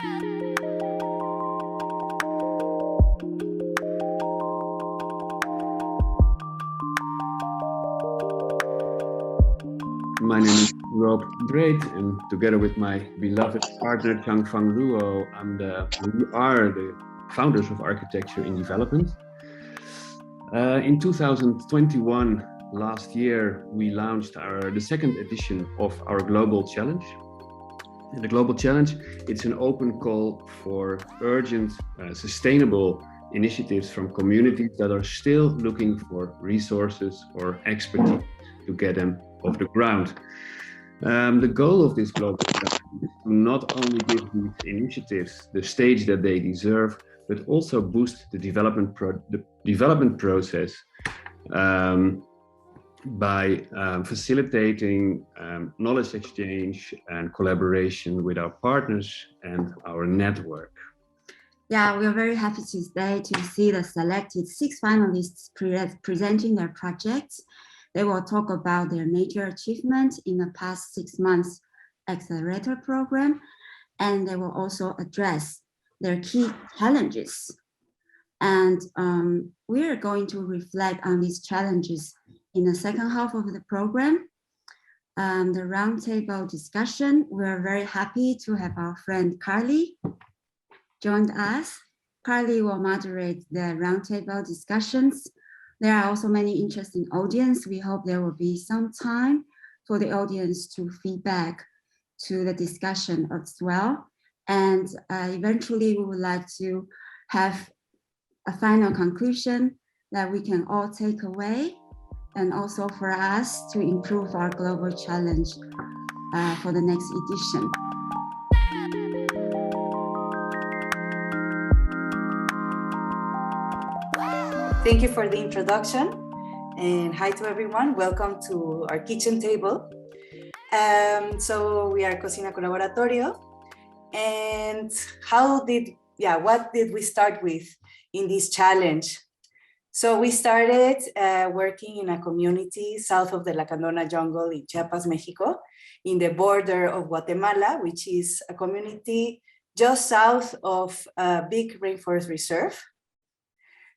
My name is Rob Breed, and together with my beloved partner Chang Fang Luo, we are the founders of Architecture in Development. In 2021, last year, we launched the second edition of our Global Challenge. And the Global Challenge, it's an open call for urgent, sustainable initiatives from communities that are still looking for resources or expertise to get them off the ground. The goal of this global challenge is to not only give these initiatives the stage that they deserve, but also boost the development process by facilitating knowledge exchange and collaboration with our partners and our network. Yeah, we are very happy today to see the selected 6 finalists presenting their projects. They will talk about their major achievements in the past 6 months accelerator program, and they will also address their key challenges. And we are going to reflect on these challenges in the second half of the program. The roundtable discussion, we're very happy to have our friend Carly joined us. Carly will moderate the roundtable discussions. There are also many interesting audience. We hope there will be some time for the audience to feedback to the discussion as well. And eventually we would like to have a final conclusion that we can all take away, and also for us to improve our global challenge for the next edition. Thank you for the introduction, and hi to everyone. Welcome to our kitchen table. So we are Cocina CoLaboratorio, and what did we start with in this challenge? So we started working in a community south of the Lacandona jungle in Chiapas, Mexico, in the border of Guatemala, which is a community just south of a big rainforest reserve.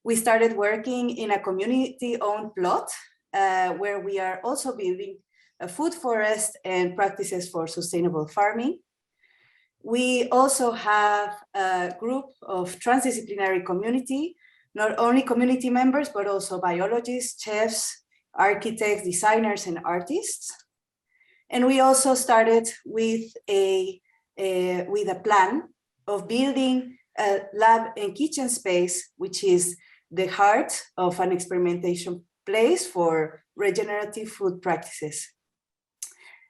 We started working in a community-owned plot where we are also building a food forest and practices for sustainable farming. We also have a group of transdisciplinary community, not only community members, but also biologists, chefs, architects, designers, and artists. And we also started with a plan of building a lab and kitchen space, which is the heart of an experimentation place for regenerative food practices.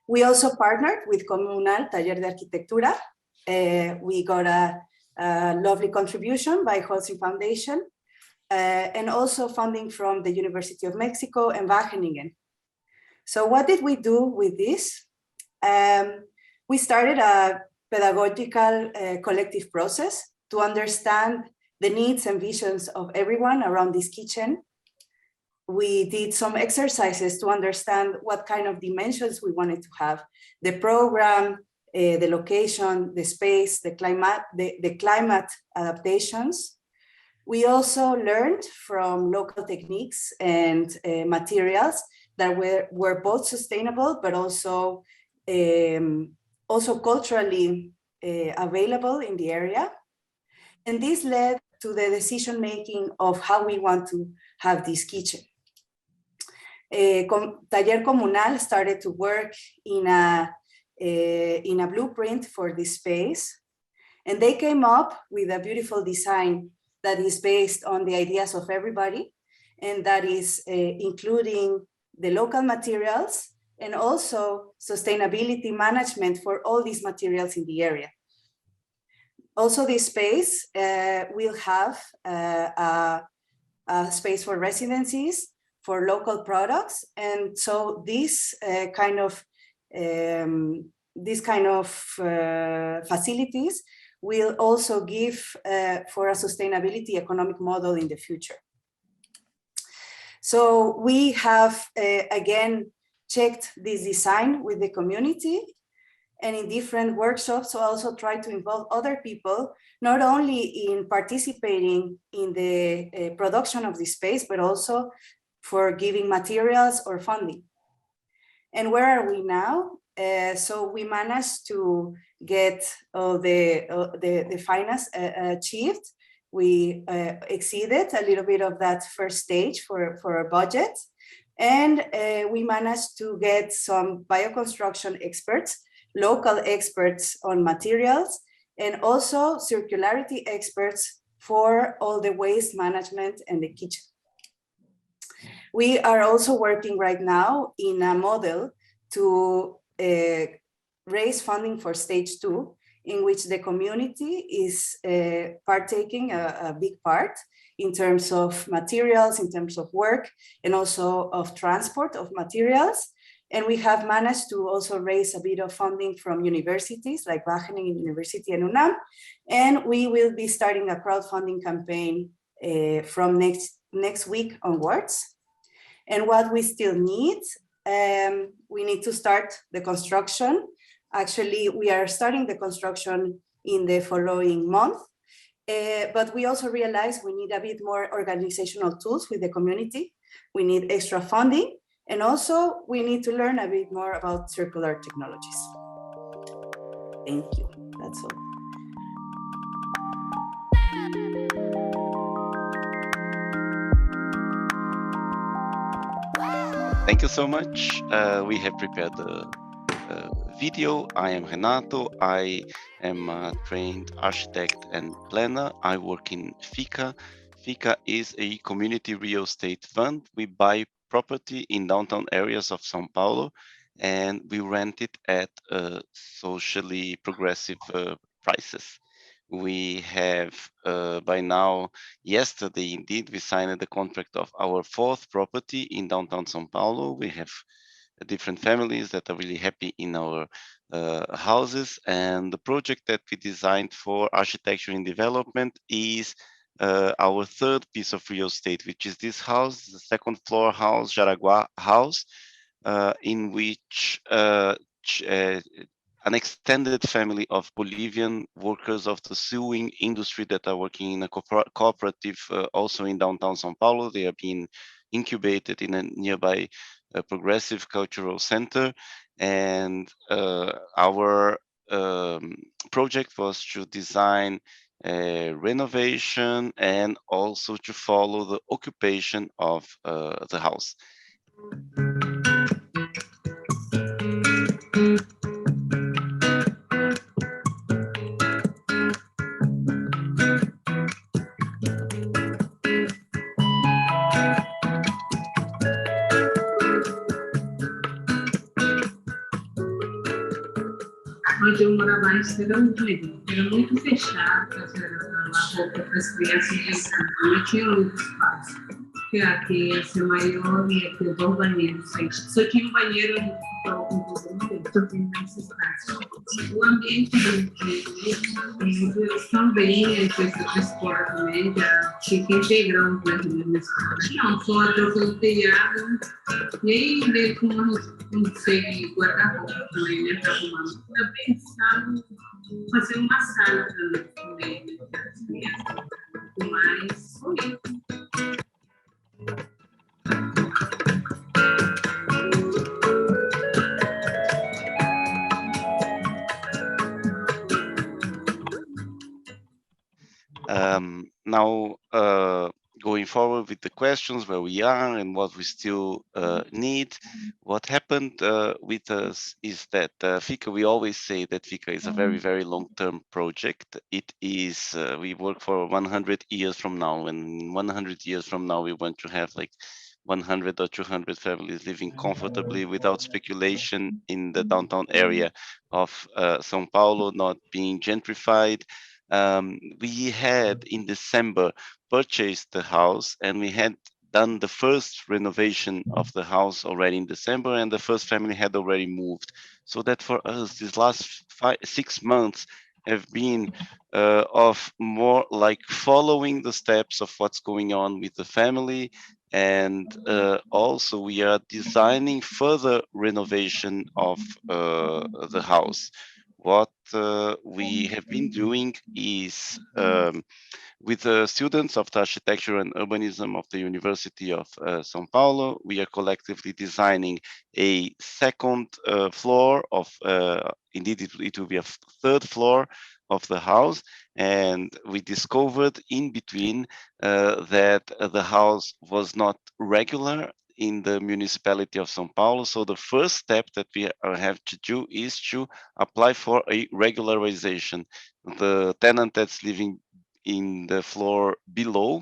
We also partnered with Comunal Taller de Arquitectura. We got a lovely contribution by Holcim Foundation and also funding from the University of Mexico and Wageningen. So what did we do with this? We started a pedagogical collective process to understand the needs and visions of everyone around this kitchen. We did some exercises to understand what kind of dimensions we wanted to have: the program, the location, the space, the climate adaptations. We also learned from local techniques and materials that were both sustainable, but also culturally available in the area. And this led to the decision-making of how we want to have this kitchen. Taller Comunal started to work in a blueprint for this space, and they came up with a beautiful design that is based on the ideas of everybody, and that is including the local materials and also sustainability management for all these materials in the area. Also, this space will have a space for residencies, for local products, and so this kind of facilities will also give for a sustainability economic model in the future. So we have again checked this design with the community, and in different workshops, so also try to involve other people, not only in participating in the production of the space, but also for giving materials or funding. And where are we now? So we managed to get the finance achieved. We exceeded a little bit of that first stage for our budget. And we managed to get some bioconstruction experts, local experts on materials, and also circularity experts for all the waste management and the kitchen. We are also working right now in a model to raise funding for stage 2, in which the community is partaking a big part in terms of materials, in terms of work, and also of transport of materials. And we have managed to also raise a bit of funding from universities like Wageningen University and UNAM. And we will be starting a crowdfunding campaign from next week onwards. And what we still need, we need to start the construction. Actually, we are starting the construction in the following month. But we also realize we need a bit more organizational tools with the community. We need extra funding. And also we need to learn a bit more about circular technologies. Thank you, that's all. Thank you so much. We have prepared the video. I am Renato. I am a trained architect and planner. I work in FICA. FICA is a community real estate fund. We buy property in downtown areas of São Paulo, and we rent it at socially progressive prices. We have by now, yesterday indeed, we signed the contract of our 4th property in downtown São Paulo. We have different families that are really happy in our houses, and the project that we designed for architecture and development is our 3rd piece of real estate, which is this house, the 2nd floor house, Jaraguá house, in which an extended family of Bolivian workers of the sewing industry that are working in a cooperative also in downtown São Paulo. They are being incubated in a nearby progressive cultural center. And our project was to design a renovation and also to follow the occupation of the house. Onde eu morava antes era horrível, era muito fechado, a roupa para as crianças brincar, não tinha muito espaço. Porque aqui ia ser maior e aqui os banheiros, só tinha um banheiro só tinha mais espaço. O ambiente eles também, essa escola também já tinha que integrar um plano na escola. Não, só a troca do telhado, nem ver como não sei guarda-roupa também, né, para arrumar. Eu pensava em fazer uma sala também, né, para as crianças. Mas foi isso. Now, going forward with the questions, where we are and what we still need. What happened with us is that FICA, we always say that FICA is a very, very long-term project. It is, we work for 100 years from now, and 100 years from now, we want to have like 100 or 200 families living comfortably without speculation in the downtown area of São Paulo, not being gentrified. We had in December purchased the house, and we had done the first renovation of the house already in December, and the first family had already moved. So that for us, these last 6 months have been of more like following the steps of what's going on with the family. And also we are designing further renovation of the house. what we have been doing is with the students of the architecture and urbanism of the University of São Paulo, we are collectively designing a second floor of, indeed it will be a third floor of the house. And we discovered in between that the house was not regular in the municipality of São Paulo. So the first step that we have to do is to apply for a regularization. The tenant that's living in the floor below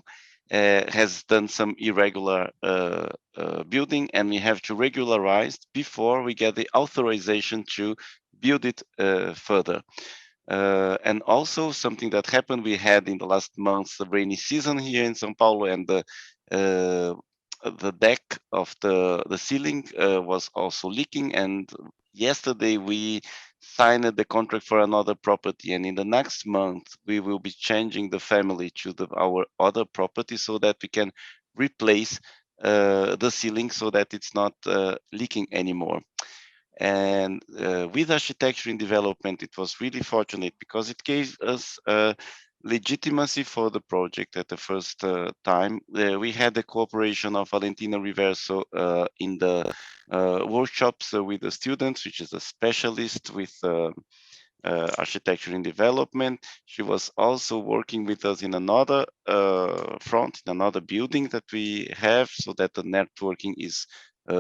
has done some irregular building, and we have to regularize before we get the authorization to build it further. And also something that happened, we had in the last months the rainy season here in São Paulo, and the deck of the ceiling was also leaking. And yesterday we signed the contract for another property, and in the next month we will be changing the family to our other property so that we can replace the ceiling so that it's not leaking anymore. And with architecture in development, it was really fortunate because it gave us legitimacy for the project at the first time. We had the cooperation of Valentina Riverso in the workshops with the students, which is a specialist with architecture in development. She was also working with us in another front, in another building that we have, so that the networking is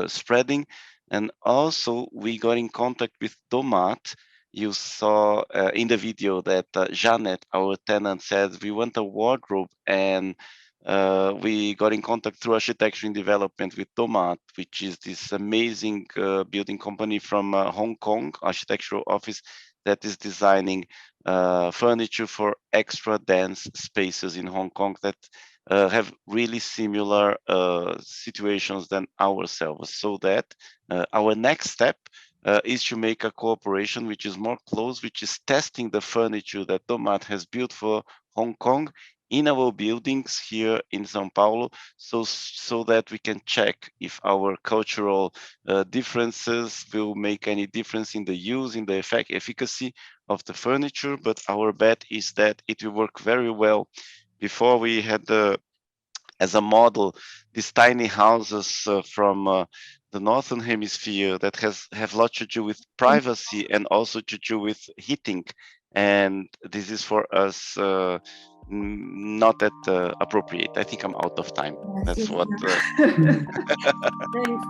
spreading. And also we got in contact with Domat. You saw in the video that Janet, our tenant, said we want a wardrobe, and we got in contact through architecture in development with Domat, which is this amazing building company from Hong Kong, architectural office that is designing furniture for extra dense spaces in Hong Kong that have really similar situations than ourselves. So that our next step is to make a cooperation which is more close, which is testing the furniture that Domat has built for Hong Kong in our buildings here in São Paulo, so that we can check if our cultural differences will make any difference in the use, in the efficacy of the furniture. But our bet is that it will work very well. Before we had as a model these tiny houses from the northern hemisphere that have a lot to do with privacy and also to do with heating, and this is for us not that appropriate. I think I'm out of time. That's what. Thanks.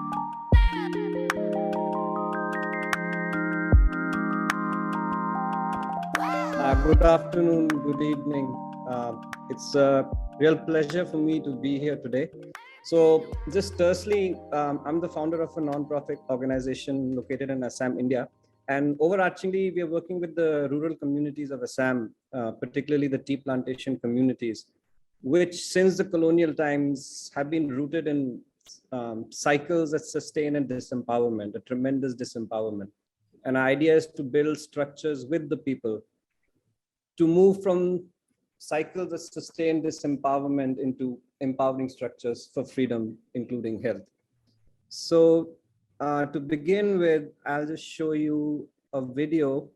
Good afternoon, good evening. It's a real pleasure for me to be here today. So just tersely, I'm the founder of a non-profit organization located in Assam, India. And overarchingly, we are working with the rural communities of Assam, particularly the tea plantation communities, which since the colonial times have been rooted in cycles that sustain and disempowerment, a tremendous disempowerment. And the idea is to build structures with the people to move from cycles that sustain disempowerment into empowering structures for freedom, including health. So to begin with, I'll just show you a video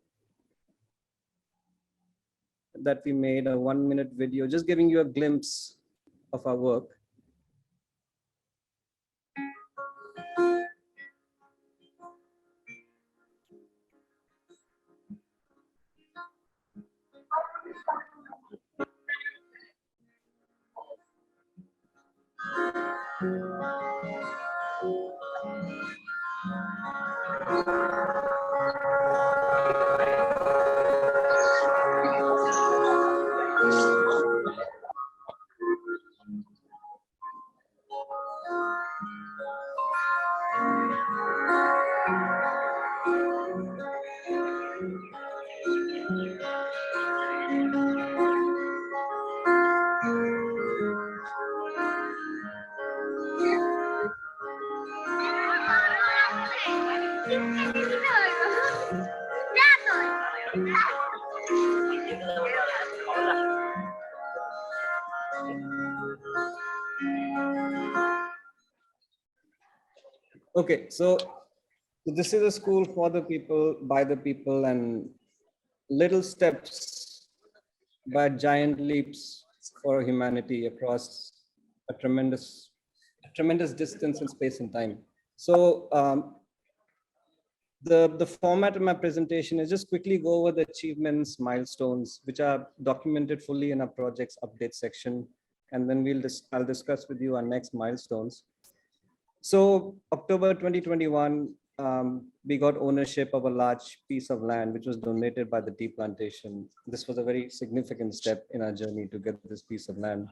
that we made, a 1-minute video, just giving you a glimpse of our work. Okay, so this is a school for the people, by the people, and little steps by giant leaps for humanity across a tremendous distance in space and time. So the format of my presentation is just quickly go over the achievements, milestones, which are documented fully in our projects update section. And then I'll discuss with you our next milestones. So October 2021, we got ownership of a large piece of land, which was donated by the tea plantation. This was a very significant step in our journey to get this piece of land.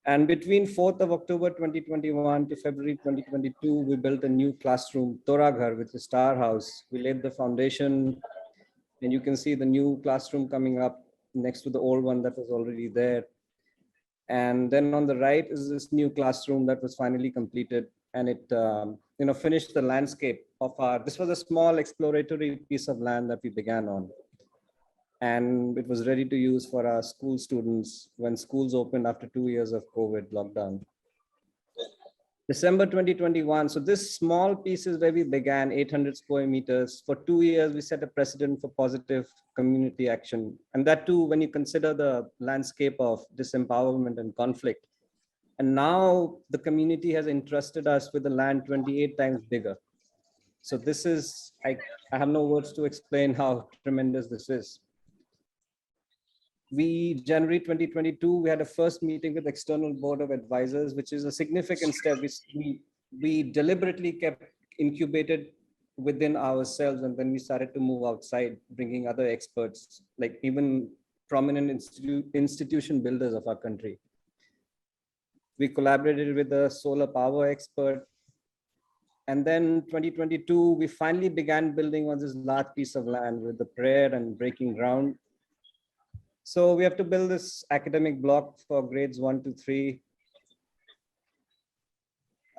And between 4th of October 2021 to February 2022, we built a new classroom, Toraghar, which is Star House. We laid the foundation, and you can see the new classroom coming up next to the old one that was already there. And then on the right is this new classroom that was finally completed, and it finished the landscape of this was a small exploratory piece of land that we began on. And it was ready to use for our school students when schools opened after 2 years of COVID lockdown. December 2021, so this small piece is where we began, 800 square meters. For 2 years, we set a precedent for positive community action. And that too, when you consider the landscape of disempowerment and conflict. And now the community has entrusted us with the land 28 times bigger. So this is, I have no words to explain how tremendous this is. January 2022, we had a first meeting with external board of advisors, which is a significant step. We deliberately kept incubated within ourselves, and then we started to move outside, bringing other experts, like even prominent institution builders of our country. We collaborated with a solar power expert. And then 2022, we finally began building on this large piece of land with the prayer and breaking ground. So we have to build this academic block for grades 1 to 3.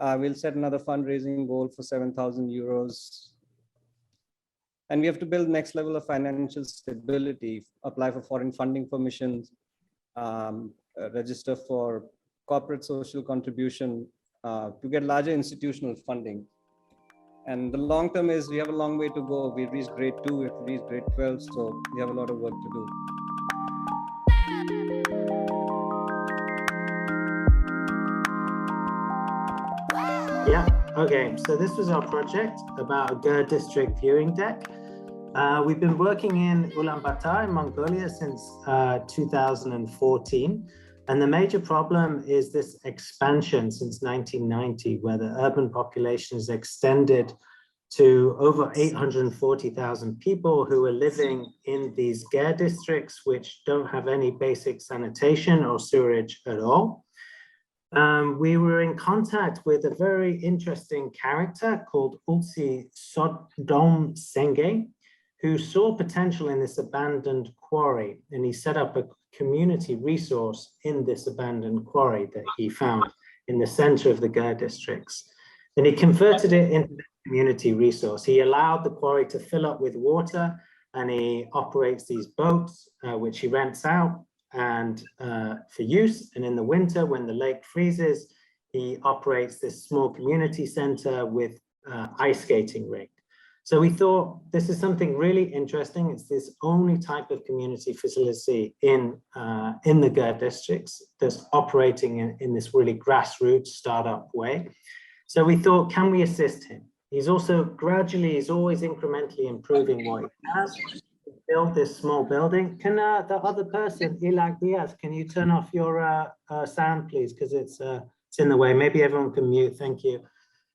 We'll set another fundraising goal for 7,000 euros. And we have to build next level of financial stability, apply for foreign funding permissions, register for corporate social contribution to get larger institutional funding. And the long term is we have a long way to go. We reached grade 2, we have to reach grade 12, so we have a lot of work to do. Yeah, okay, so this was our project about a GER district viewing deck. We've been working in Ulaanbaatar in Mongolia since 2014. And the major problem is this expansion since 1990, where the urban population is extended to over 840,000 people who are living in these GER districts, which don't have any basic sanitation or sewerage at all. We were in contact with a very interesting character called Ulsi Sodom Senge, who saw potential in this abandoned quarry, and he set up a community resource in this abandoned quarry that he found in the center of the GER districts. And he converted it into a community resource. He allowed the quarry to fill up with water, and he operates these boats, which he rents out and for use. And in the winter, when the lake freezes, he operates this small community center with ice skating rink. So we thought this is something really interesting. It's this only type of community facility in the GER districts that's operating in this really grassroots startup way. So we thought, can we assist him? He's also gradually, he's always incrementally improving what he has. He built this small building. Can the other person, Ilak Diaz, can you turn off your sound, please? Because it's in the way. Maybe everyone can mute. Thank you.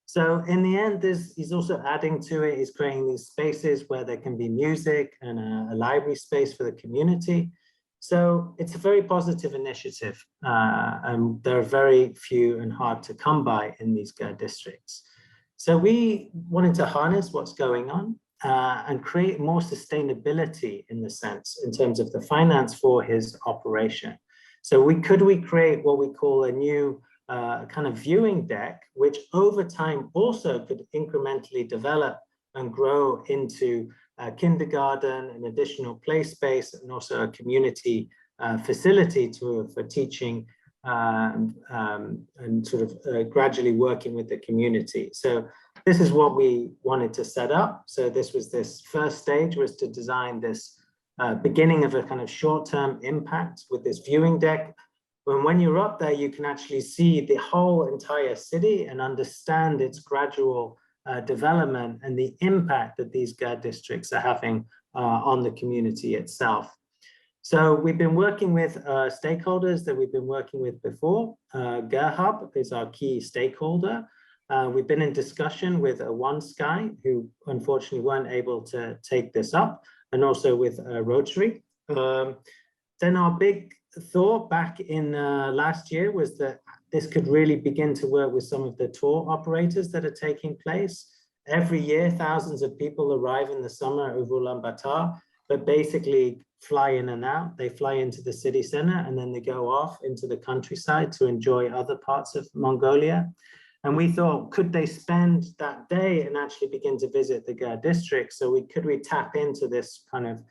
So in the end, he's also adding to it. He's creating these spaces where there can be music and a library space for the community. So it's a very positive initiative, and there are very few and hard to come by in these GER districts. So we wanted to harness what's going on and create more sustainability in the sense, in terms of the finance for his operation. So could we create what we call a new kind of viewing deck, which over time also could incrementally develop and grow into a kindergarten, an additional play space, and also a community facility for teaching and sort of gradually working with the community. So this is what we wanted to set up. So this first stage was to design this beginning of a kind of short-term impact with this viewing deck. When you're up there, you can actually see the whole entire city and understand its gradual development and the impact that these GER districts are having on the community itself. So we've been working with stakeholders that we've been working with before. GER Hub is our key stakeholder. We've been in discussion with One Sky, who unfortunately weren't able to take this up, and also with Rotary. Then our big thought back in last year was that this could really begin to work with some of the tour operators that are taking place. Every year, thousands of people arrive in the summer over Ulaanbaatar, but basically fly in and out. They fly into the city center and then they go off into the countryside to enjoy other parts of Mongolia. And we thought, could they spend that day and actually begin to visit the GER district? So could we tap into this kind of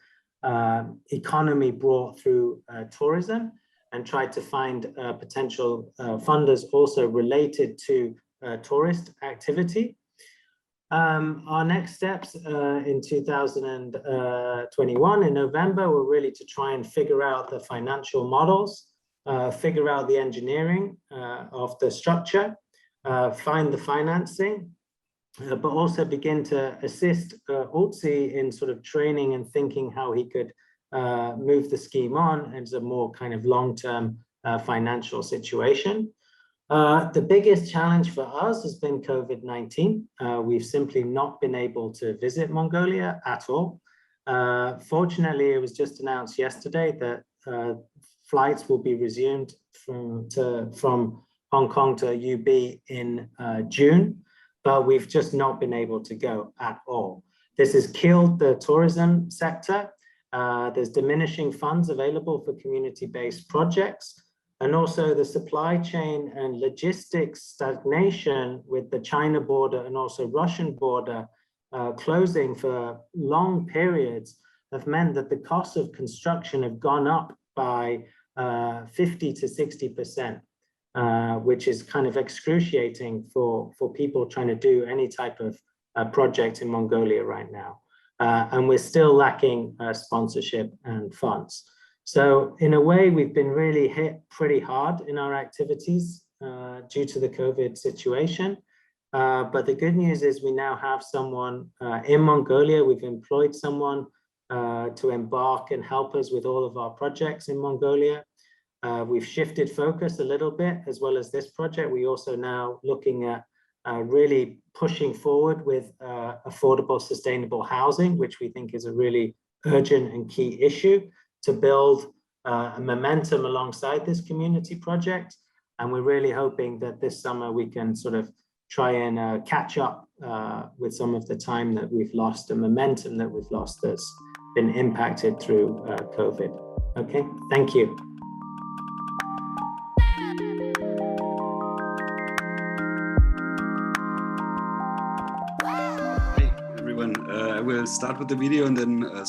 economy brought through tourism and try to find potential funders also related to tourist activity. Our next steps in 2021 in November were really to try and figure out the financial models, figure out the engineering of the structure, find the financing, but also begin to assist Utsi in sort of training and thinking how he could move the scheme on as a more kind of long-term financial situation. The biggest challenge for us has been COVID-19. We've simply not been able to visit Mongolia at all. Fortunately, it was just announced yesterday that flights will be resumed from Hong Kong to UB in June, but we've just not been able to go at all. This has killed the tourism sector. There's diminishing funds available for community-based projects. And also the supply chain and logistics stagnation with the China border and also Russian border closing for long periods have meant that the costs of construction have gone up by 50 to 60%, which is kind of excruciating for people trying to do any type of project in Mongolia right now. And we're still lacking sponsorship and funds. So in a way, we've been really hit pretty hard in our activities due to the COVID situation. But the good news is we now have someone in Mongolia. We've employed someone to embark and help us with all of our projects in Mongolia. We've shifted focus a little bit as well as this project. We also now looking at really pushing forward with affordable, sustainable housing, which we think is a really urgent and key issue to build a momentum alongside this community project. And we're really hoping that this summer we can sort of try and catch up with some of the time that we've lost, the momentum that we've lost that's been impacted through COVID. Okay, thank you. Hey everyone, I will start with the video and then a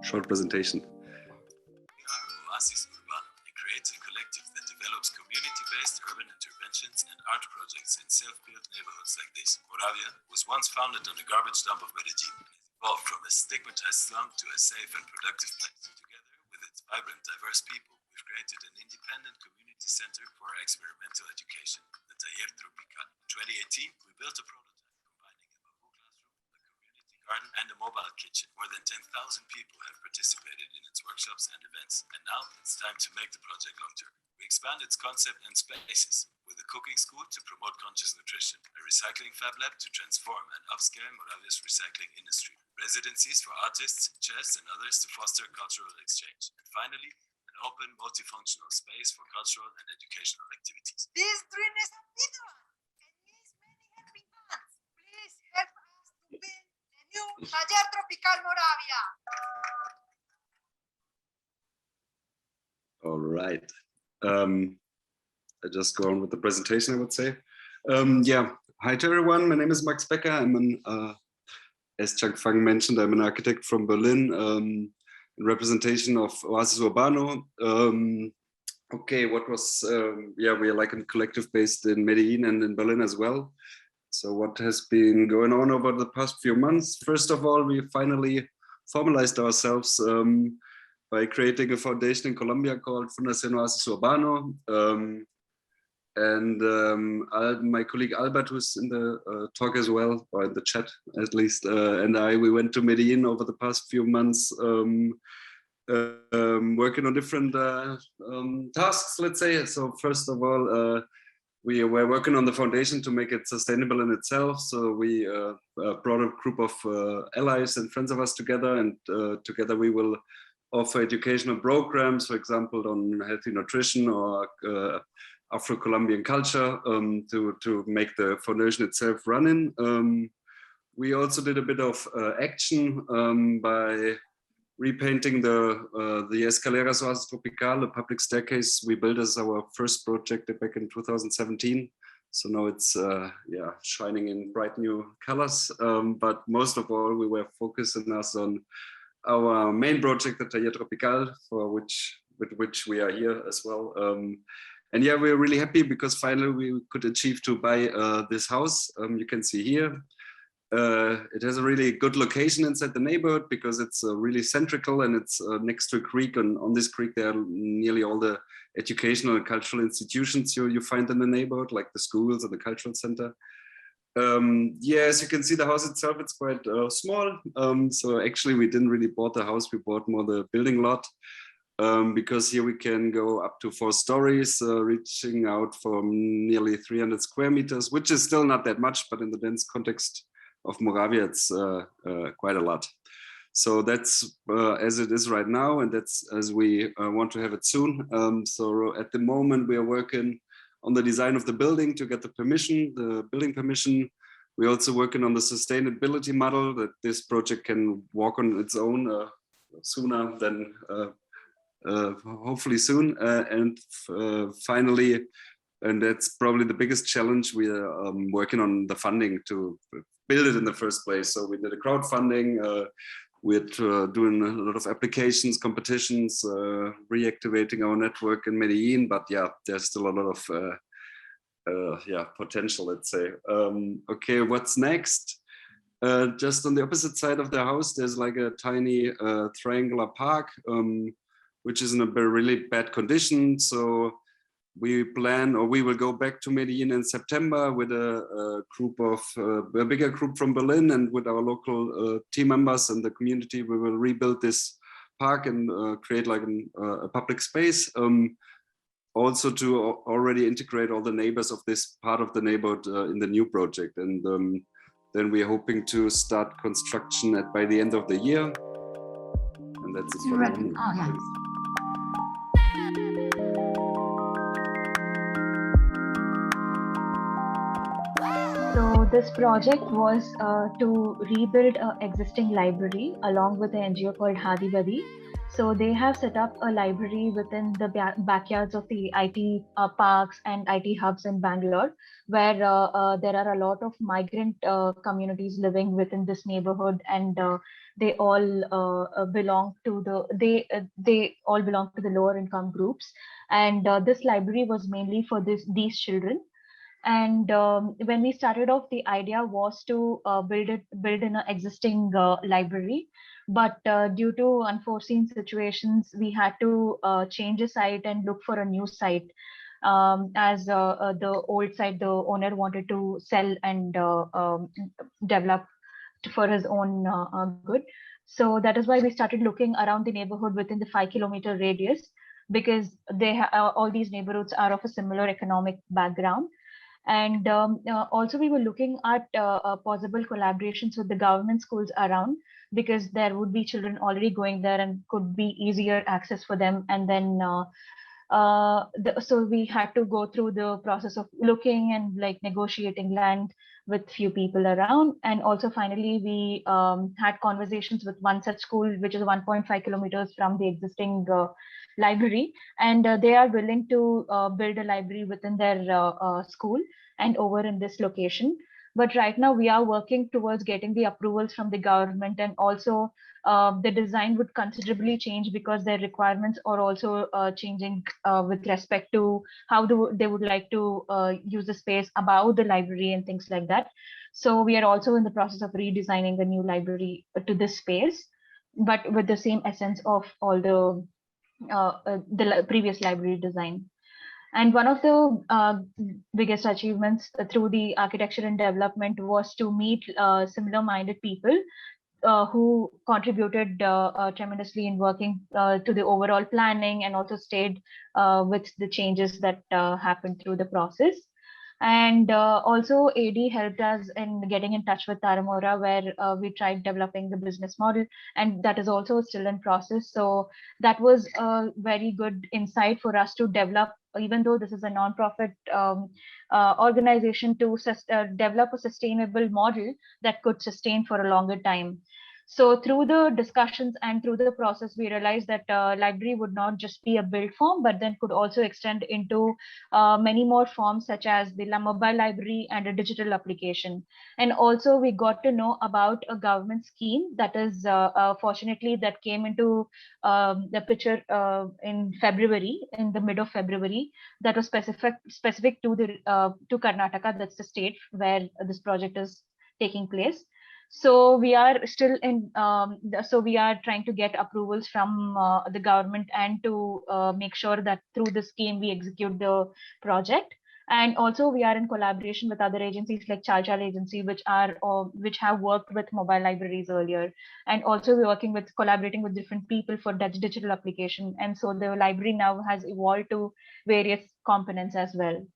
short presentation. Art projects in self-built neighborhoods like this. Moravia was once founded on the garbage dump of Medellin and has evolved from a stigmatized slum to a safe and productive place. Together with its vibrant, diverse people, we've created an independent community center for experimental education, the Taller Tropical. In 2018, we built a prototype combining a bamboo classroom, a community garden, and a mobile kitchen. More than 10,000 people have participated in its workshops and events, and now it's time to make the project long-term. We expand its concept and spaces with a cooking school to promote conscious nutrition, a recycling fab lab to transform and upscale Moravia's recycling industry, residencies for artists, chefs, and others to foster cultural exchange, and finally, an open, multifunctional space for cultural and educational activities. This dream is a big one and needs many helping hands. Please help us to build the new Taller Tropical Moravia. All right. I just go on with the presentation, I would say. Yeah, hi to everyone. My name is Max Becker. I'm an, as Changfang mentioned, I'm an architect from Berlin in representation of Oasis Urbano. Okay, what was, yeah, we are like a collective based in Medellin and in Berlin as well. So what has been going on over the past few months? First of all, we finally formalized ourselves by creating a foundation in Colombia called Fundación Oasis Urbano. My colleague Albert, who's in the talk as well, or in the chat at least, and we went to Medellin over the past few months, working on different tasks, let's say. So first of all, we were working on the foundation to make it sustainable in itself. So we brought a group of allies and friends of us together, and together we will offer educational programs, for example, on healthy nutrition or Afro-Colombian culture to make the foundation itself running. We also did a bit of action by repainting the Escaleras Oasis Tropical, a public staircase we built as our first project back in 2017. So now it's shining in bright new colors. But most of all, we were focusing us on our main project, the Taller Tropical, with which we are here as well. And yeah, we're really happy because finally we could achieve to buy this house. You can see here. It has a really good location inside the neighborhood because it's really centrical, and it's next to a creek. And on this creek, there are nearly all the educational and cultural institutions you find in the neighborhood, like the schools and the cultural center. As you can see, the house itself, it's quite small. So actually, we didn't really bought the house. We bought more the building lot. Because here we can go up to 4 stories, reaching out from nearly 300 square meters, which is still not that much, but in the dense context of Moravia, it's quite a lot. So that's as it is right now, and that's as we want to have it soon. So at the moment, we are working on the design of the building to get the building permission. We're also working on the sustainability model that this project can walk on its own sooner than hopefully soon. Finally, and that's probably the biggest challenge, we are working on the funding to build it in the first place. So we did a crowdfunding. We're doing a lot of applications, competitions, reactivating our network in Medellin. But yeah, there's still a lot of potential, let's say. Okay, what's next? Just on the opposite side of the house, there's like a tiny triangular park, which is in a really bad condition. So we will go back to Medellin in September with a bigger group from Berlin, and with our local team members and the community, we will rebuild this park and create like a public space. Also to already integrate all the neighbors of this part of the neighborhood in the new project. And then we're hoping to start construction by the end of the year. And that's it for the moment. Oh, yeah. So this project was to rebuild an existing library along with an NGO called Hadi Badi. So they have set up a library within the backyards of the IT parks and IT hubs in Bangalore, where there are a lot of migrant communities living within this neighborhood, and they all belong to the lower income groups. And this library was mainly for these children. And when we started off, the idea was to build in an existing library. But due to unforeseen situations, we had to change the site and look for a new site. As the old site, the owner wanted to sell and develop for his own good. So that is why we started looking around the neighborhood within the 5-kilometer radius, because all these neighborhoods are of a similar economic background. And also we were looking at possible collaborations with the government schools around, because there would be children already going there and could be easier access for them. And then so we had to go through the process of looking and like negotiating land with few people around. And also finally we had conversations with one such school, which is 1.5 kilometers from the existing library, and they are willing to build a library within their school and over in this location. But right now we are working towards getting the approvals from the government, and also the design would considerably change because their requirements are also changing with respect to how they would like to use the space above the library and things like that. So we are also in the process of redesigning the new library to this space. but with the same essence of all the previous library design. And one of the biggest achievements through the architecture and development was to meet similar-minded people who contributed tremendously in working to the overall planning, and also stayed with the changes that happened through the process. And also AD helped us in getting in touch with Taramora, where we tried developing the business model, and that is also still in process. So that was a very good insight for us to develop, even though this is a nonprofit organization, to develop a sustainable model that could sustain for a longer time. So through the discussions and through the process, we realized that library would not just be a build form, but then could also extend into many more forms, such as the mobile library and a digital application. And also we got to know about a government scheme that is fortunately that came into the picture in February, in the mid of February, that was specific to the to Karnataka. That's the state where this project is taking place. So we are still in, so we are trying to get approvals from the government, and to make sure that through the scheme we execute the project. And also we are in collaboration with other agencies like Chal agency, which have worked with mobile libraries earlier. And also we're working with, collaborating with different people for digital application. And so the library now has evolved to various components as well.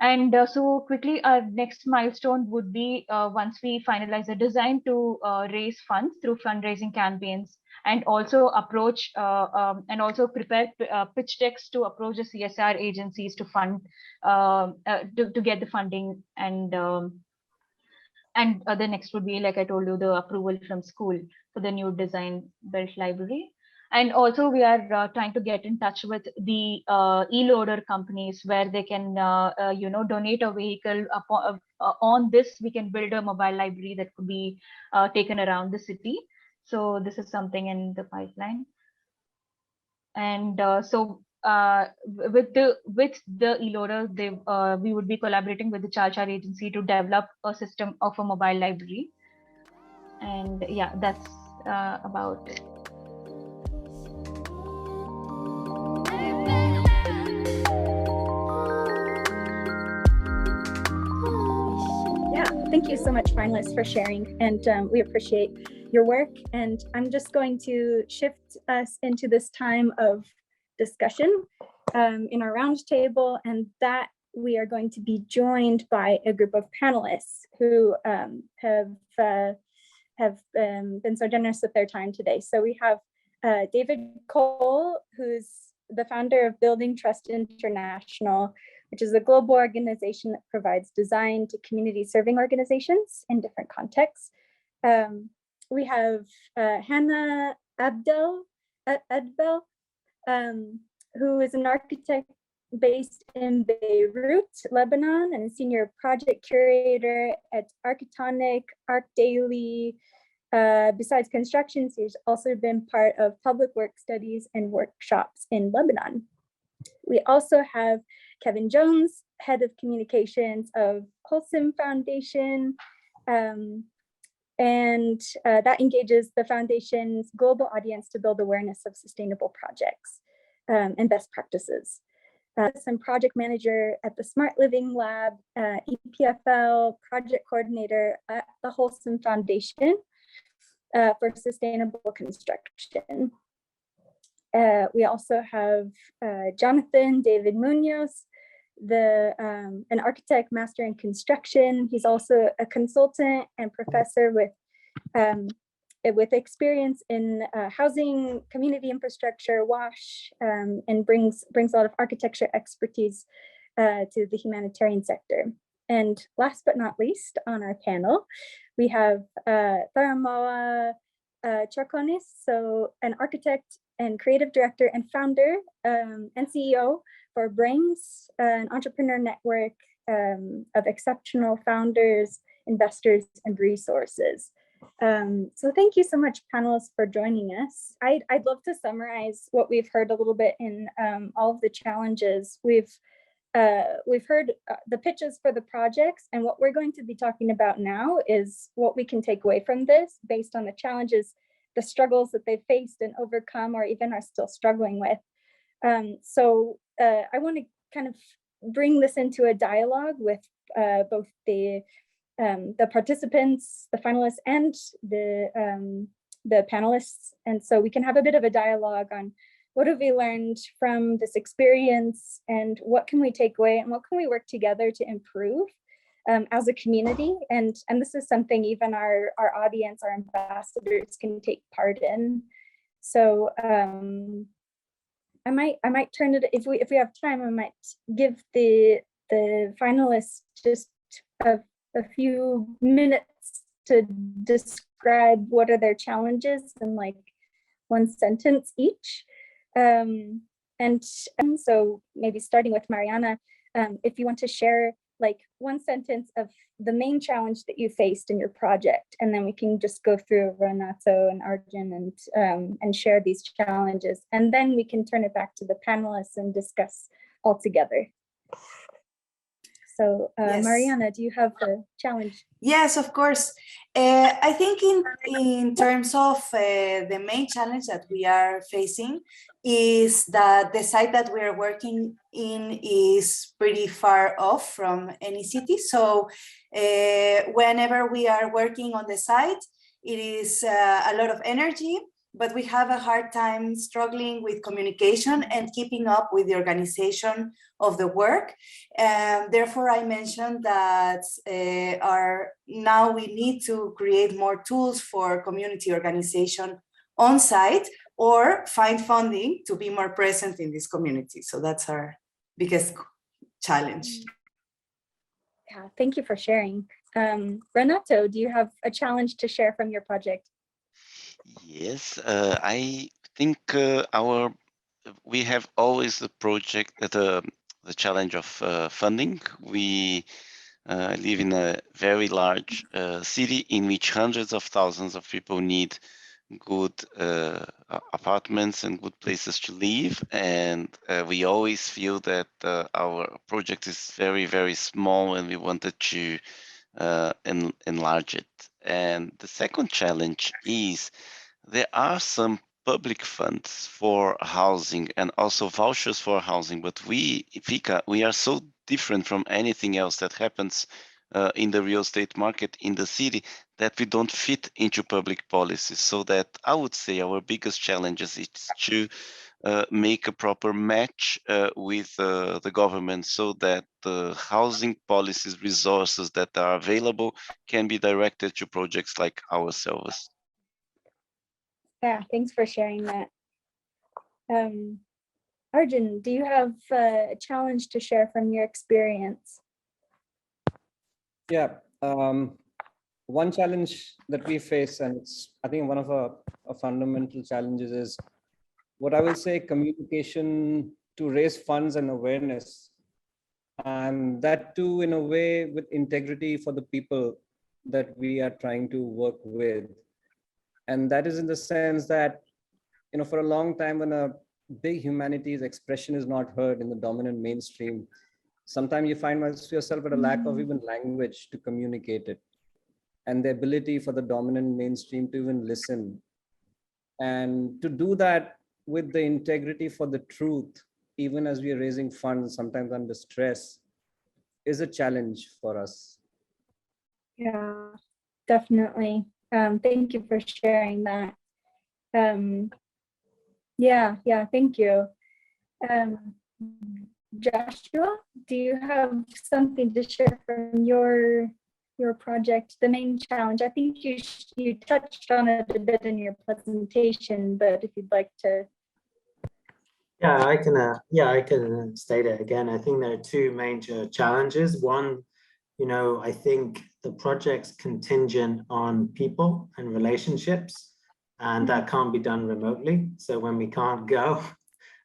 And so quickly, our next milestone would be once we finalize the design, to raise funds through fundraising campaigns, and also approach and also prepare pitch decks to approach the CSR agencies to fund to get the funding. And the next would be, like I told you, the approval from school for the new design built library. And also we are trying to get in touch with the e-loader companies, where they can donate a vehicle. On this we can build a mobile library that could be taken around the city. So this is something in the pipeline. And with the e-loader, we would be collaborating with the Chal agency to develop a system of a mobile library. And yeah, that's about it. Thank you so much, finalists, for sharing, and we appreciate your work. And I'm just going to shift us into this time of discussion in our roundtable, and that we are going to be joined by a group of panelists who have been so generous with their time today. So we have David Cole, who's the founder of Building Trust International, which is a global organization that provides design to community serving organizations in different contexts. We have Hannah Adbel, who is an architect based in Beirut, Lebanon, and a senior project curator at Architectonic, Arc Daily. Besides construction, she's also been part of public work studies and workshops in Lebanon. We also have Kevin Jones, head of communications of Wholesome Foundation, and that engages the foundation's global audience to build awareness of sustainable projects and best practices. Some project manager at the Smart Living Lab, EPFL project coordinator at the Wholesome Foundation for sustainable construction. We also have Jonathan David Munoz, an architect master in construction. He's also a consultant and professor with experience in housing, community infrastructure, WASH, and brings a lot of architecture expertise to the humanitarian sector. And last but not least, on our panel, we have Tharamoa Charconis, so an architect and creative director and founder and CEO for Brains, an entrepreneur network of exceptional founders, investors, and resources. So thank you so much, panelists, for joining us. I'd love to summarize what we've heard a little bit in all of the challenges. We've heard the pitches for the projects, and what we're going to be talking about now is what we can take away from this based on the challenges the struggles that they faced and overcome, or even are still struggling with. So I want to kind of bring this into a dialogue with both the participants, the finalists, and the panelists. And so we can have a bit of a dialogue on what have we learned from this experience, and what can we take away, and what can we work together to improve as a community. And this is something even our audience, our ambassadors, can take part in. So I might turn it, if we have time, I might give the finalists just a few minutes to describe what are their challenges in like one sentence each. And so maybe starting with Mariana, if you want to share like one sentence of the main challenge that you faced in your project, and then we can just go through Renato and Arjun and share these challenges, and then we can turn it back to the panelists and discuss all together. So Yes. Mariana, do you have a challenge? Yes, of course. I think in terms of the main challenge that we are facing is that the site that we are working in is pretty far off from any city. So whenever we are working on the site, it is a lot of energy, but we have a hard time struggling with communication and keeping up with the organization of the work. And therefore, I mentioned that now we need to create more tools for community organization on site, or find funding to be more present in this community. So that's our biggest challenge. Yeah, thank you for sharing. Renato, do you have a challenge to share from your project? Yes, I think we have always the project the challenge of funding. We live in a very large city in which hundreds of thousands of people need good apartments and good places to live, and we always feel that our project is very, very small, and we wanted to enlarge it. And the second challenge is there are some public funds for housing and also vouchers for housing, but we, FICA, we are so different from anything else that happens in the real estate market in the city that we don't fit into public policies. So that I would say our biggest challenge is to make a proper match with the government, so that the housing policies resources that are available can be directed to projects like ourselves. Yeah, thanks for sharing that. Arjun, do you have a challenge to share from your experience? Yeah, one challenge that we face, and it's, I think, one of our fundamental challenges is what I will say communication to raise funds and awareness, and that too in a way with integrity for the people that we are trying to work with. And that is in the sense that, you know, for a long time when a big humanities expression is not heard in the dominant mainstream, sometimes you find yourself at a lack of even language to communicate it, and the ability for the dominant mainstream to even listen. And to do that with the integrity for the truth, even as we are raising funds, sometimes under stress, is a challenge for us. Yeah, definitely. Thank you for sharing that. Yeah, thank you. Joshua, do you have something to share from your project, the main challenge? I think you touched on it a bit in your presentation, but if you'd like to. Yeah, I can state it again. I think there are two major challenges. One, you know, I think the project's contingent on people and relationships, and that can't be done remotely. So when we can't go,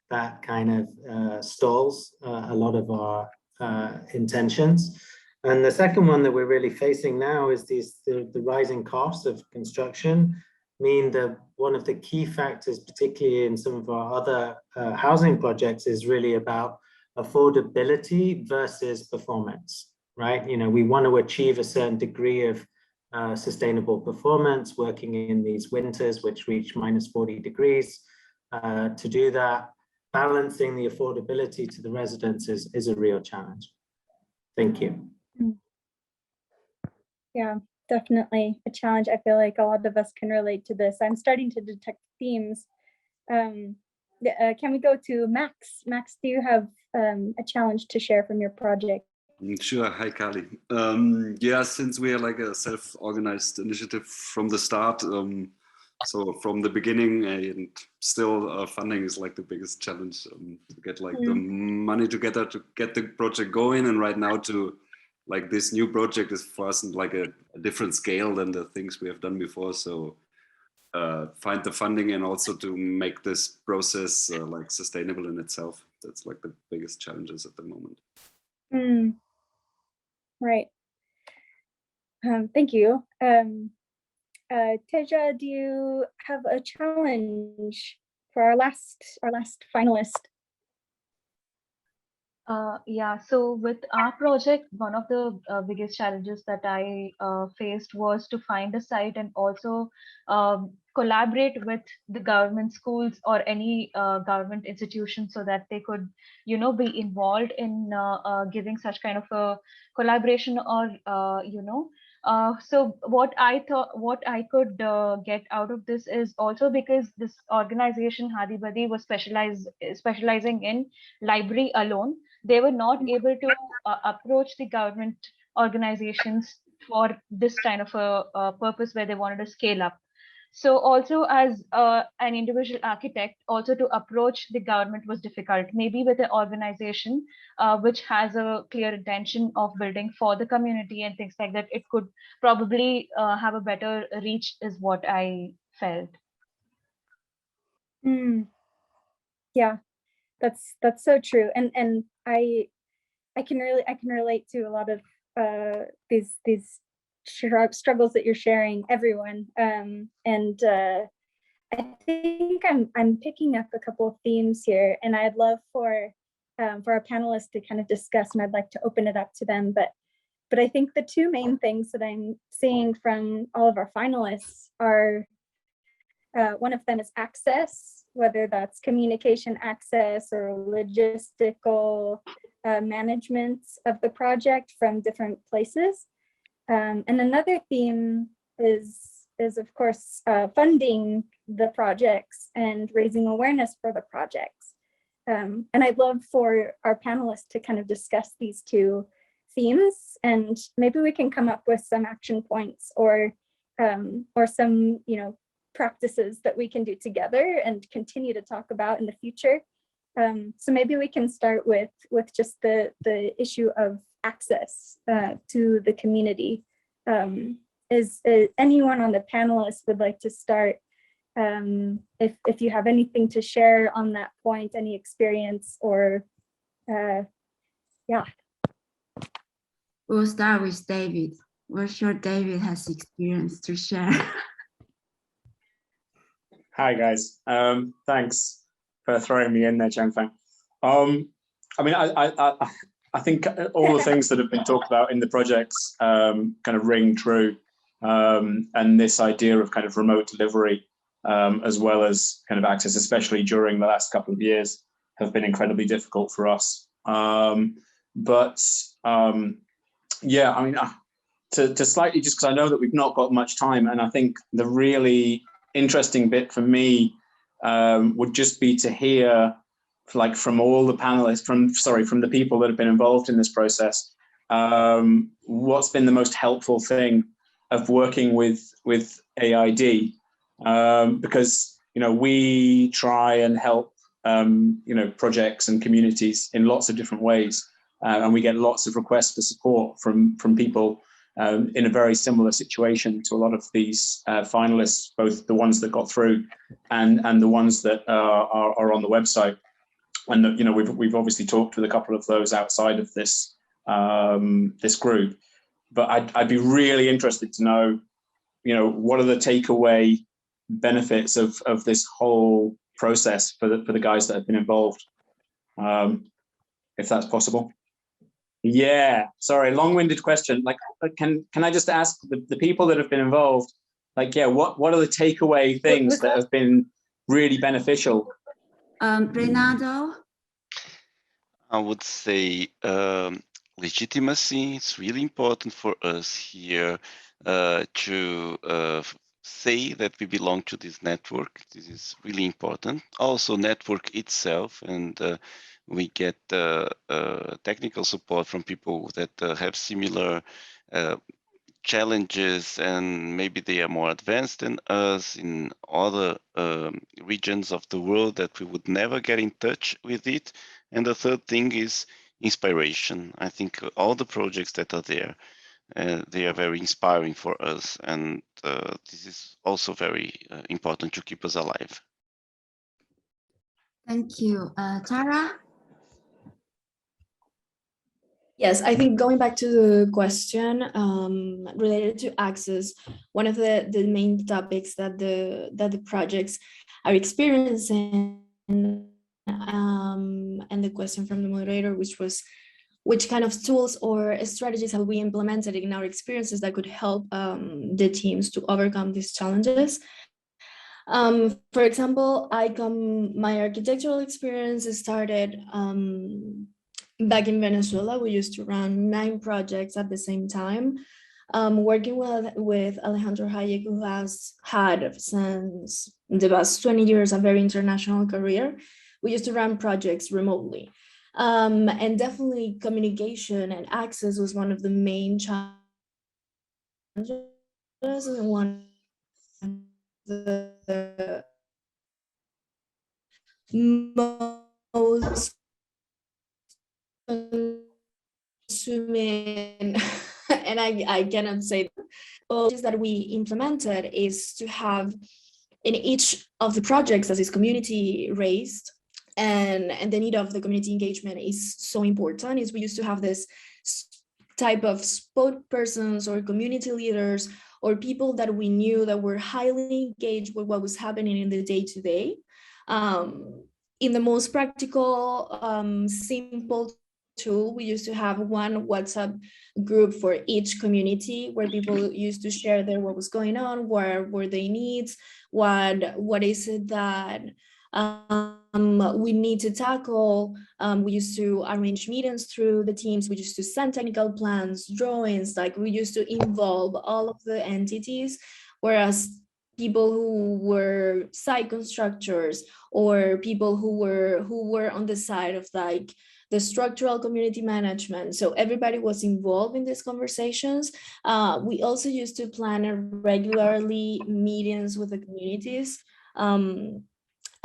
that kind of stalls a lot of our intentions. And the second one that we're really facing now is the rising costs of construction mean that one of the key factors, particularly in some of our other housing projects, is really about affordability versus performance, right? You know, we want to achieve a certain degree of sustainable performance, working in these winters which reach -40 degrees. To do that, balancing the affordability to the residents is a real challenge. Thank you. Yeah, definitely a challenge. I feel like a lot of us can relate to this. I'm starting to detect themes. Can we go to Max? Max, do you have a challenge to share from your project? Sure. Hi, Kali. Yeah, since we are like a self-organized initiative from the start, so from the beginning, and still funding is like the biggest challenge, to get like the money together to get the project going. And right now, to like this new project is for us like a different scale than the things we have done before. So find the funding and also to make this process like sustainable in itself. That's like the biggest challenges at the moment. Right. Thank you. Teja, do you have a challenge for our last finalist? Yeah, so with our project, one of the biggest challenges that I faced was to find a site and also collaborate with the government schools or any government institution so that they could, be involved in giving such kind of a collaboration or, so what I could get out of this is also because this organization Hadi Badi was specializing in library alone. They were not able to approach the government organizations for this kind of a purpose where they wanted to scale up. So also as an individual architect, also to approach the government was difficult. Maybe with an organization which has a clear intention of building for the community and things like that, it could probably have a better reach is what I felt. Yeah, that's so true. And I can relate to a lot of these struggles that you're sharing, everyone. And I think I'm picking up a couple of themes here, and I'd love for our panelists to kind of discuss, and I'd like to open it up to them. But I think the two main things that I'm seeing from all of our finalists are, one of them is access, whether that's communication access or logistical management of the project from different places. And another theme is of course funding the projects and raising awareness for the projects. And I'd love for our panelists to kind of discuss these two themes, and maybe we can come up with some action points or some practices that we can do together and continue to talk about in the future. So maybe we can start with just the issue of access to the community. Is anyone on the panelists would like to start? If you have anything to share on that point, any experience or yeah. We'll start with David. We're sure David has experience to share. Hi guys, thanks for throwing me in there, Changfang. I mean, I think all the things that have been talked about in the projects kind of ring true, and this idea of kind of remote delivery, as well as kind of access, especially during the last couple of years, have been incredibly difficult for us. Yeah, I mean, to slightly, just because I know that we've not got much time, and I think the really interesting bit for me would just be to hear, like, from all the panelists, from the people that have been involved in this process, what's been the most helpful thing of working with AID, because we try and help projects and communities in lots of different ways, and we get lots of requests for support from people in a very similar situation to a lot of these finalists, both the ones that got through and the ones that are on the website. And we've obviously talked with a couple of those outside of this this group. But I'd be really interested to know, what are the takeaway benefits of this whole process for the guys that have been involved, if that's possible. Yeah, sorry, long-winded question. Like, can I just ask the people that have been involved, like, yeah, what are the takeaway things that have been really beneficial? Renato? I would say legitimacy. It's really important for us here to say that we belong to this network. This is really important. Also, network itself, and we get technical support from people that have similar challenges, and maybe they are more advanced than us in other regions of the world that we would never get in touch with it. And the third thing is inspiration. I think all the projects that are there, they are very inspiring for us, and this is also very important to keep us alive. Thank you. Tara? Yes, I think going back to the question related to access, one of the main topics that the projects are experiencing, and the question from the moderator, which was, which kind of tools or strategies have we implemented in our experiences that could help the teams to overcome these challenges? For example, my architectural experience started back in Venezuela. We used to run 9 projects at the same time, working with Alejandro Hayek, who has had since the past 20 years a very international career. We used to run projects remotely. And definitely communication and access was one of the main challenges, and one of the most consuming, and I cannot say that we implemented is to have in each of the projects that is community raised, and the need of the community engagement is so important, is we used to have this type of spokespersons or community leaders or people that we knew that were highly engaged with what was happening in the day-to-day. In the most practical, simple tool, we used to have one WhatsApp group for each community where people used to share what was going on, where were their needs, what is it that we need to tackle. We used to arrange meetings through the teams. We used to send technical plans, drawings, like we used to involve all of the entities, whereas people who were site constructors or people who were on the side of like the structural community management. So everybody was involved in these conversations. We also used to plan regularly meetings with the communities.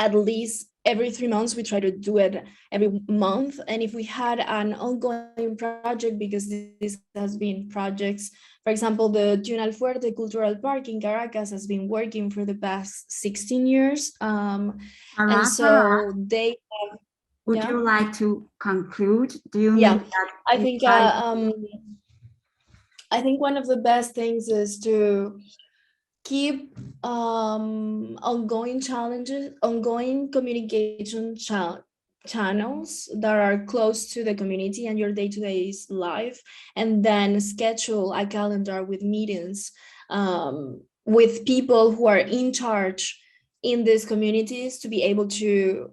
At least every 3 months, we try to do it every month. And if we had an ongoing project, because this has been projects, for example, the Tunal Fuerte Cultural Park in Caracas has been working for the past 16 years. And so they have, would you like to conclude? Do you mean that I think one of the best things is to keep ongoing communication channels that are close to the community and your day-to-day life, and then schedule a calendar with meetings with people who are in charge in these communities to be able to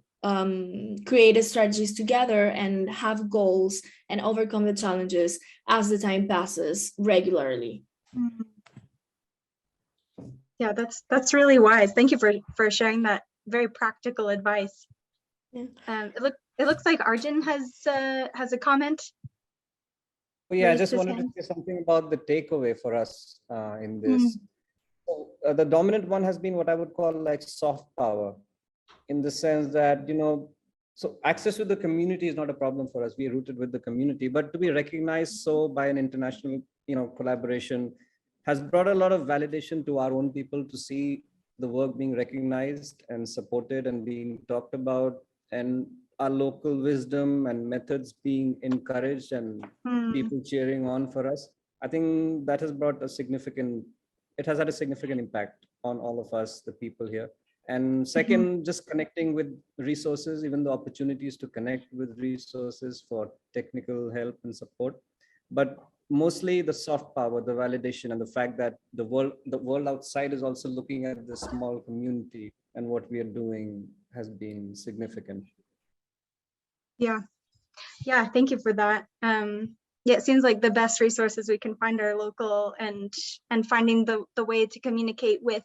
create strategies together and have goals and overcome the challenges as the time passes regularly. Yeah, that's really wise. Thank you for sharing that very practical advice. Yeah. It looks like Arjun has a comment. Well, yeah, I just wanted to say something about the takeaway for us in this. So, the dominant one has been what I would call like soft power, in the sense that, so access to the community is not a problem for us. We are rooted with the community, but to be recognized so by an international, collaboration has brought a lot of validation to our own people to see the work being recognized and supported and being talked about, and our local wisdom and methods being encouraged and people cheering on for us. I think that has brought it has had a significant impact on all of us, the people here. And second, just connecting with resources, even the opportunities to connect with resources for technical help and support. But mostly the soft power, the validation, and the fact that the world outside is also looking at the small community and what we are doing has been significant. Yeah, thank you for that. Yeah, it seems like the best resources we can find are local, and finding the way to communicate with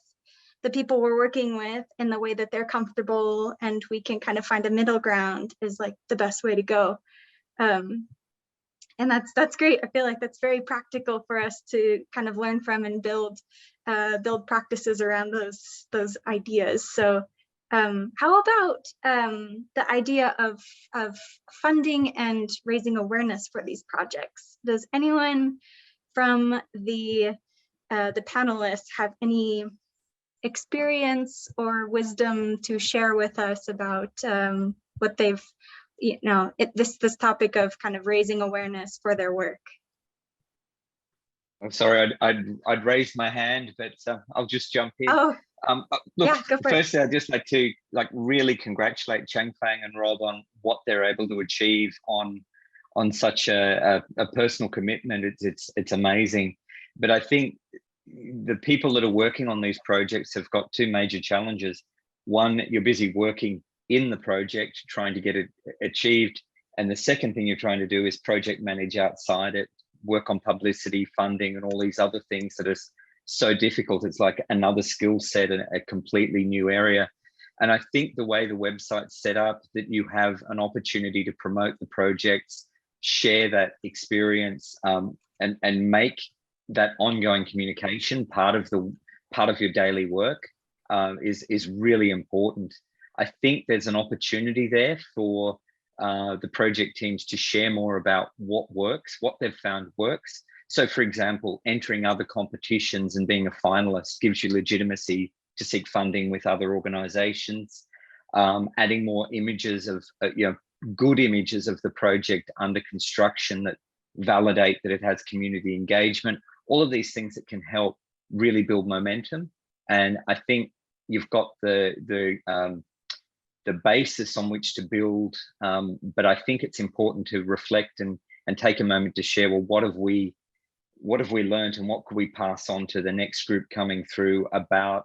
the people we're working with in the way that they're comfortable, and we can kind of find a middle ground is like the best way to go. And that's great. I feel like that's very practical for us to kind of learn from and build practices around those ideas. So how about the idea of funding and raising awareness for these projects? Does anyone from the panelists have any experience or wisdom to share with us about what they've, this topic of kind of raising awareness for their work? I'm sorry, I'd raised my hand, but I'll just jump in. Oh, look, yeah, go for firstly, it. I'd just like to really congratulate Changfang and Rob on what they're able to achieve on such a personal commitment. It's amazing. But I think the people that are working on these projects have got two major challenges. One, you're busy working in the project, trying to get it achieved. And the second thing you're trying to do is project manage outside it, work on publicity, funding, and all these other things that are so difficult. It's like another skill set and a completely new area. And I think the way the website's set up, that you have an opportunity to promote the projects, share that experience, and make that ongoing communication part of your daily work is really important. I think there's an opportunity there for the project teams to share more about what works, what they've found works. So for example, entering other competitions and being a finalist gives you legitimacy to seek funding with other organizations. Adding more images of, good images of the project under construction that validate that it has community engagement. All of these things that can help really build momentum. And I think you've got the basis on which to build, but I think it's important to reflect and take a moment to share, well, what have we learned and what could we pass on to the next group coming through about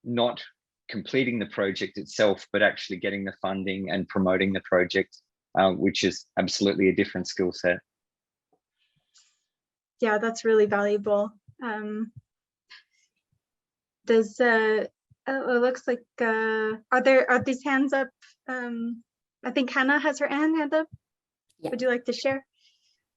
not completing the project itself, but actually getting the funding and promoting the project, which is absolutely a different skill set. Yeah, that's really valuable. It looks like, are these hands up? I think Hannah has her hand up. Yeah. Would you like to share?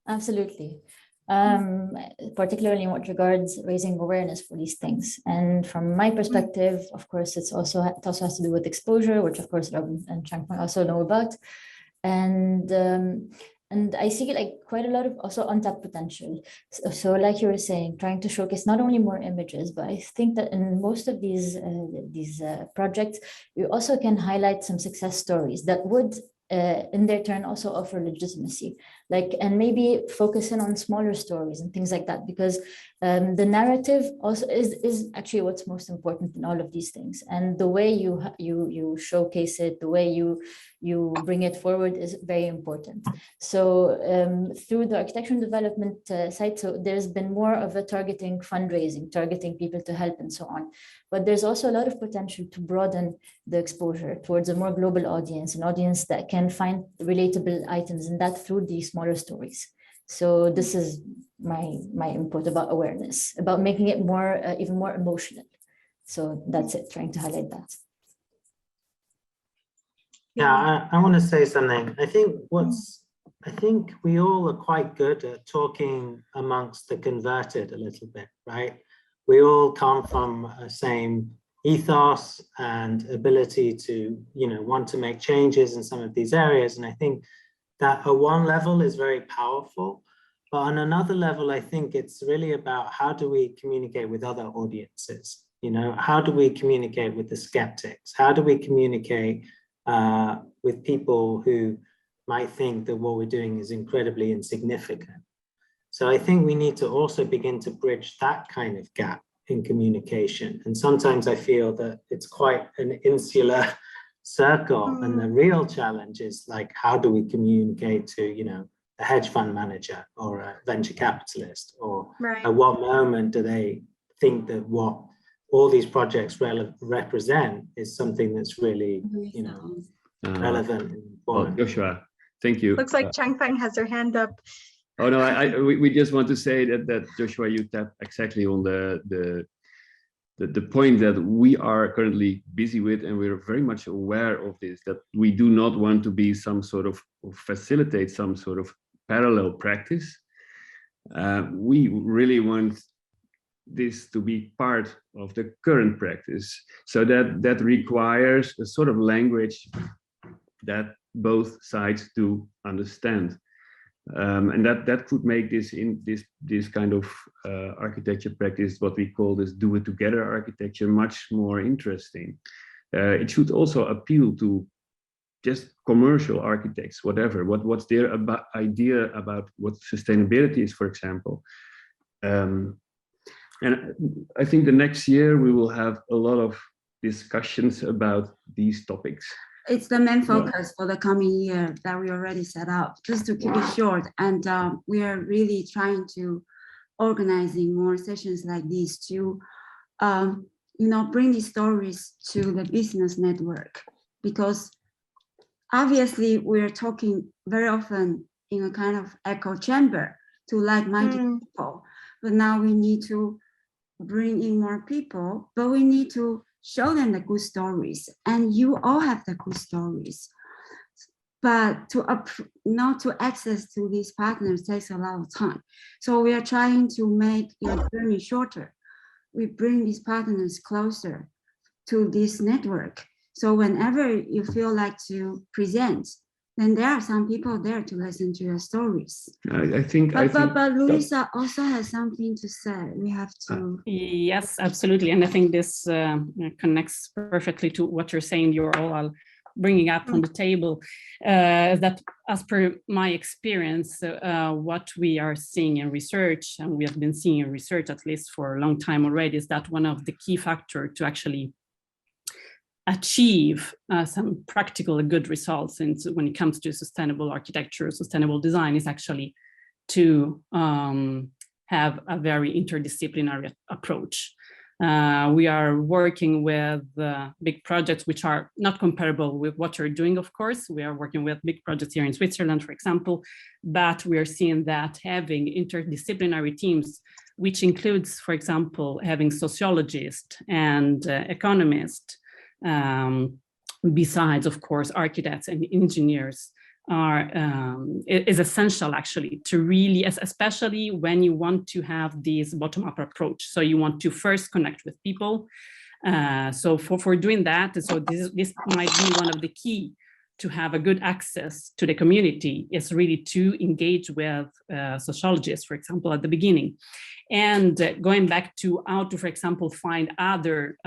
Absolutely. Particularly in what regards raising awareness for these things. And from my perspective, of course, it also has to do with exposure, which of course Rob and Changfang also know about. And I see like quite a lot of also untapped potential. So like you were saying, trying to showcase not only more images, but I think that in most of these projects, you also can highlight some success stories that would in their turn also offer legitimacy, and maybe focus in on smaller stories and things like that, because the narrative also is actually what's most important in all of these things, and the way you showcase it, the way you bring it forward is very important. So through the architecture and development side, so there's been more of a targeting fundraising, targeting people to help and so on. But there's also a lot of potential to broaden the exposure towards a more global audience, an audience that can find relatable items, and that through these smaller stories. So this is my input about awareness, about making it more, even more emotional. So that's it, trying to highlight that. Yeah, I want to say something. I think we all are quite good at talking amongst the converted a little bit, right? We all come from the same ethos and ability to, want to make changes in some of these areas. And I think that at one level is very powerful, but on another level, I think it's really about how do we communicate with other audiences? How do we communicate with the skeptics? How do we communicate with people who might think that what we're doing is incredibly insignificant? So I think we need to also begin to bridge that kind of gap in communication. And sometimes I feel that it's quite an insular circle. And the real challenge is like, how do we communicate to, you know, a hedge fund manager or a venture capitalist, or at what moment do they think that what all these projects represent is something that's really, you know, relevant and important. Well, Joshua, thank you. Looks like Changfang has her hand up. Oh no, we just want to say that Joshua, you tap exactly on the point that we are currently busy with, and we're very much aware of this, that we do not want to be some sort of, or facilitate some sort of parallel practice. We really want this to be part of the current practice. So that requires a sort of language that both sides do understand. And that could make this kind of architecture practice, what we call this do it together architecture, much more interesting. It should also appeal to just commercial architects, whatever, what's their idea about what sustainability is, for example. And I think the next year we will have a lot of discussions about these topics. It's the main focus for the coming year that we already set up, just to keep it short. And we are really trying to organizing more sessions like these to, you know, bring these stories to the business network, because obviously we're talking very often in a kind of echo chamber to like-minded people, but now we need to bring in more people, but we need to show them the good stories, and you all have the good stories. But to access to these partners takes a lot of time. So we are trying to make your journey shorter. We bring these partners closer to this network. So whenever you feel like to present, then there are some people there to listen to your stories. I think. But Luisa also has something to say. We have to. Yes, absolutely. And I think this connects perfectly to what you're saying. You're all bringing up on the table, that as per my experience, what we are seeing in research, and we have been seeing in research at least for a long time already, is that one of the key factors to actually achieve some practical good results when it comes to sustainable architecture, sustainable design, is actually to have a very interdisciplinary approach. We are working with big projects which are not comparable with what you're doing, of course. We are working with big projects here in Switzerland, for example, but we are seeing that having interdisciplinary teams, which includes, for example, having sociologists and economists, besides, of course, architects and engineers, is essential actually to really, especially when you want to have this bottom-up approach. So you want to first connect with people. So for doing that, so this might be one of the key to have a good access to the community, is really to engage with sociologists, for example, at the beginning. And going back to how to, for example, find other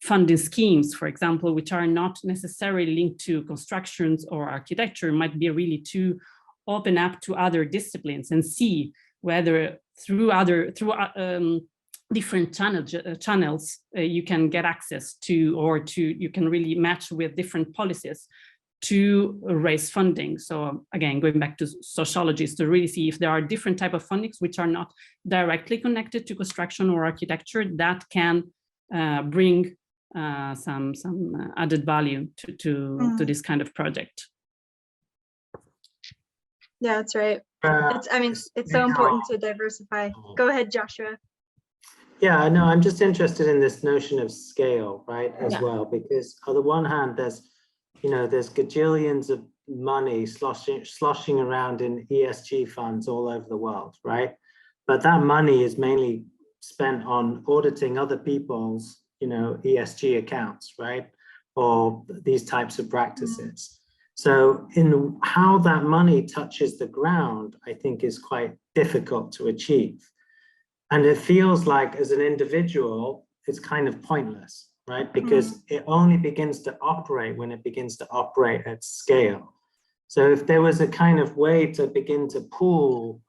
funding schemes, for example, which are not necessarily linked to constructions or architecture, might be really to open up to other disciplines and see whether through different channels you can get access to, or you can really match with different policies to raise funding. So again, going back to sociologists, to really see if there are different type of fundings which are not directly connected to construction or architecture that can bring some added value to this kind of project. Yeah, that's right. It's so important to diversify. Go ahead, Joshua. Yeah, no, I'm just interested in this notion of scale, right, as well, because on the one hand, there's gajillions of money sloshing around in ESG funds all over the world, right? But that money is mainly spent on auditing other people's ESG accounts, right? Or these types of practices. So in how that money touches the ground, I think is quite difficult to achieve. And it feels like as an individual, it's kind of pointless, right? Because it only begins to operate when it begins to operate at scale. So if there was a kind of way to begin to pull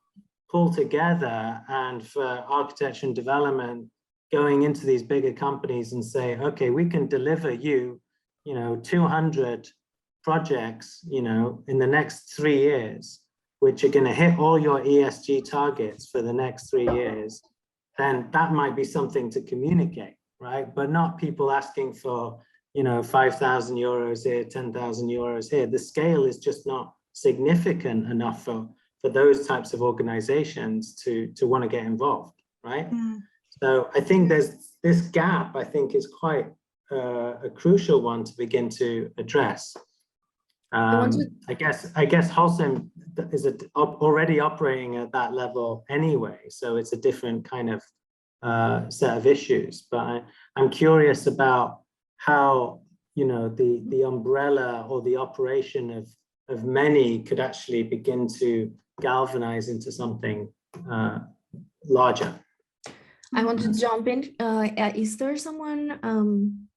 together, and for architecture and development going into these bigger companies and say, okay, we can deliver you, 200 projects, in the next 3 years, which are going to hit all your ESG targets for the next 3 years, then that might be something to communicate, right? But not people asking for, 5,000 euros here, 10,000 euros here. The scale is just not significant enough for those types of organizations to want to get involved, right? So I think there's this gap, I think, is quite a crucial one to begin to address. I guess Holcim is already operating at that level anyway, so it's a different kind of set of issues. But I'm curious about how the umbrella or the operation of many could actually begin to galvanize into something larger. I want to jump in. Is there someone,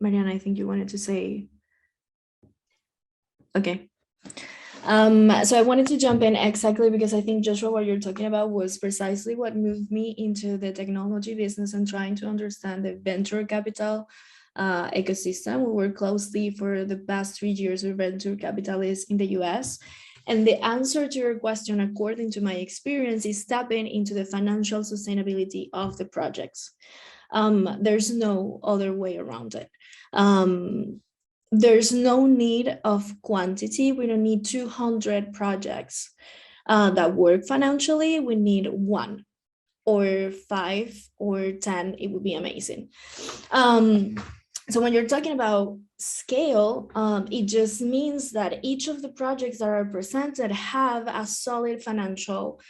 Mariana, I think you wanted to say. Okay. So I wanted to jump in exactly because I think, Joshua, what you're talking about was precisely what moved me into the technology business and trying to understand the venture capital ecosystem. We work closely for the past 3 years with venture capitalists in the US. And the answer to your question, according to my experience, is tapping into the financial sustainability of the projects. There's no other way around it. There's no need of quantity. We don't need 200 projects that work financially. We need 1 or 5 or 10. It would be amazing. So when you're talking about scale, it just means that each of the projects that are presented have a solid financial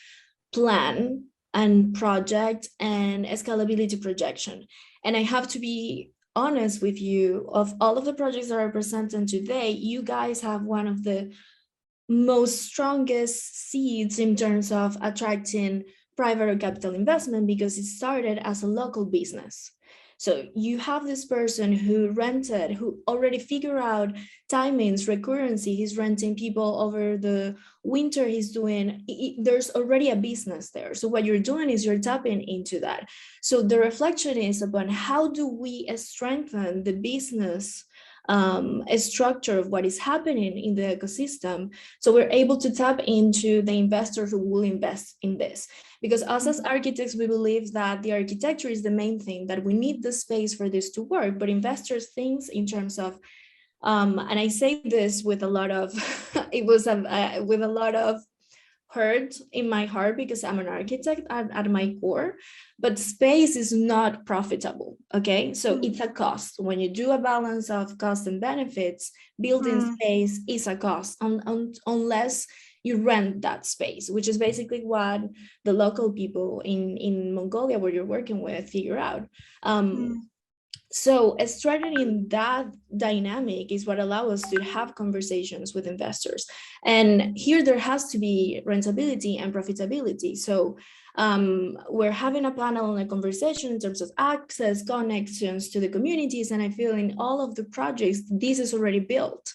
plan and project and scalability projection. And I have to be honest with you, of all of the projects that are presented today, you guys have one of the most strongest seeds in terms of attracting private capital investment because it started as a local business. So you have this person who rented, who already figured out timings, recurrency, he's renting people over the winter, he's doing, there's already a business there. So what you're doing is you're tapping into that. So the reflection is upon how do we strengthen the business structure of what is happening in the ecosystem, so we're able to tap into the investors who will invest in this. Because us as architects, we believe that the architecture is the main thing, that we need the space for this to work, but investors think in terms of, and I say this with a lot of, with a lot of hurt in my heart because I'm an architect at my core, but space is not profitable, okay? So it's a cost. When you do a balance of cost and benefits, building space is a cost unless you rent that space, which is basically what the local people in Mongolia, where you're working with, figure out. So strengthening that dynamic is what allows us to have conversations with investors. And here there has to be rentability and profitability. So we're having a panel and a conversation in terms of access, connections to the communities. And I feel in all of the projects, this is already built.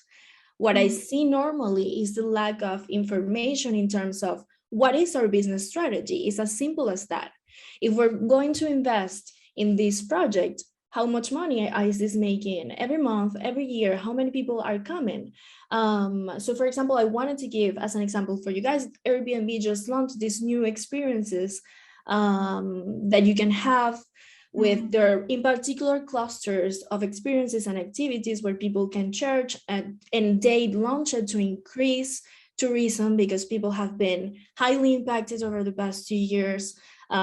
What I see normally is the lack of information in terms of what is our business strategy. It's as simple as that. If we're going to invest in this project, how much money is this making every month, every year? How many people are coming? So for example, I wanted to give as an example for you guys, Airbnb just launched these new experiences that you can have with their, in particular, clusters of experiences and activities where people can charge, and they launch it to increase tourism because people have been highly impacted over the past 2 years.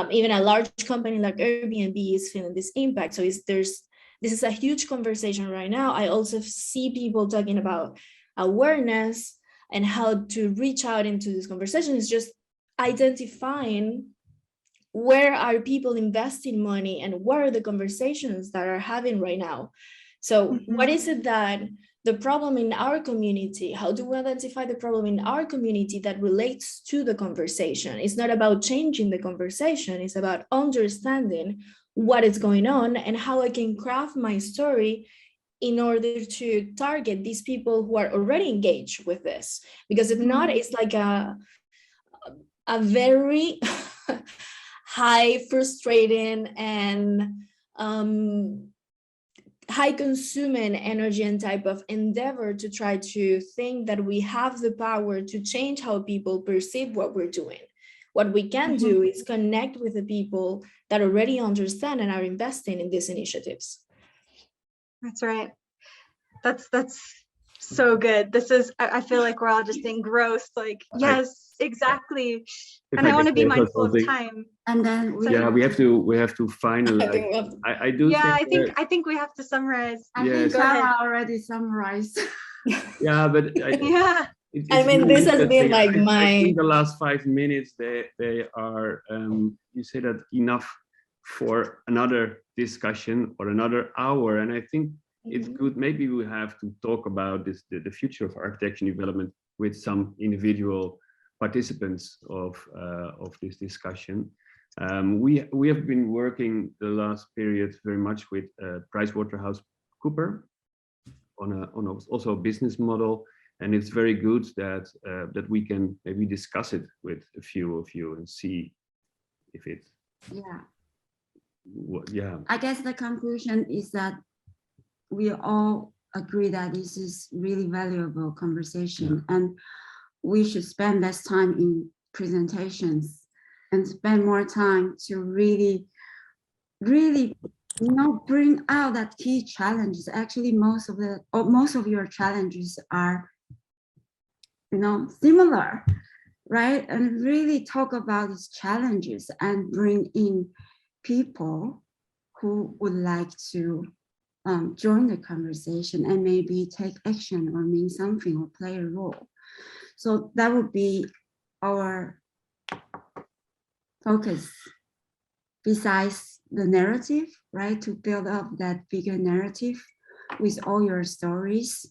Even a large company like Airbnb is feeling this impact. So this is a huge conversation right now. I also see people talking about awareness and how to reach out into this conversation. Is just identifying where are people investing money and what are the conversations that are having right now. So what is it that the problem in our community, how do we identify the problem in our community that relates to the conversation? It's not about changing the conversation, it's about understanding what is going on and how I can craft my story in order to target these people who are already engaged with this. Because if not, it's like a very high, frustrating, and high consuming energy and type of endeavor to try to think that we have the power to change how people perceive what we're doing. What we can do is connect with the people that already understand and are investing in these initiatives. That's right. That's so good. This is, I feel like we're all just engrossed, like, yes, exactly. And I want to be mindful of time. And then we have to finalize. I think we have to summarize. I think Sarah already summarized. Yeah, but I mean, this has been like I think the last 5 minutes, they are, you say that enough for another discussion or another hour. And I think it's good, maybe we have to talk about this, the future of architecture and development with some individual participants of this discussion. We have been working the last period very much with PricewaterhouseCoopers on also a business model. And it's very good that that we can maybe discuss it with a few of you and see if it. Yeah. I guess the conclusion is that we all agree that this is really valuable conversation, and we should spend less time in presentations and spend more time to really bring out that key challenges. Actually, most of your challenges are similar, right? And really talk about these challenges and bring in people who would like to join the conversation and maybe take action or mean something or play a role. So that would be our focus, besides the narrative, right? To build up that bigger narrative with all your stories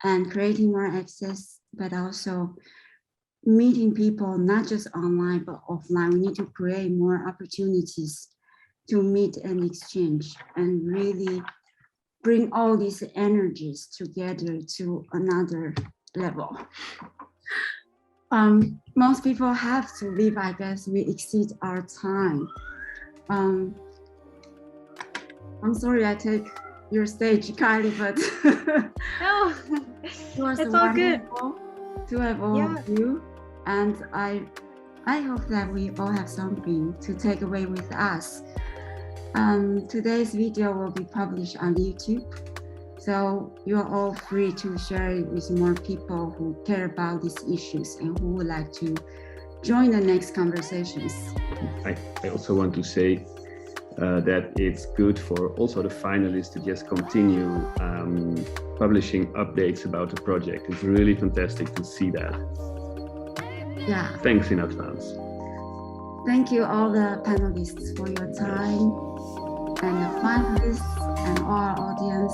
and creating more access, but also meeting people, not just online, but offline. We need to create more opportunities to meet and exchange and really bring all these energies together to another level. Most people have to leave, I guess. We exceed our time. I'm sorry I take your stage, Kylie, but no, it's all good to have all of you, and I hope that we all have something to take away with us. Today's video will be published on YouTube, so you're all free to share it with more people who care about these issues and who would like to join the next conversations. I also want to say that it's good for also the finalists to just continue publishing updates about the project. It's really fantastic to see that. Yeah. Thanks in advance. Thank you all the panelists for your time, and the finalists and all our audience.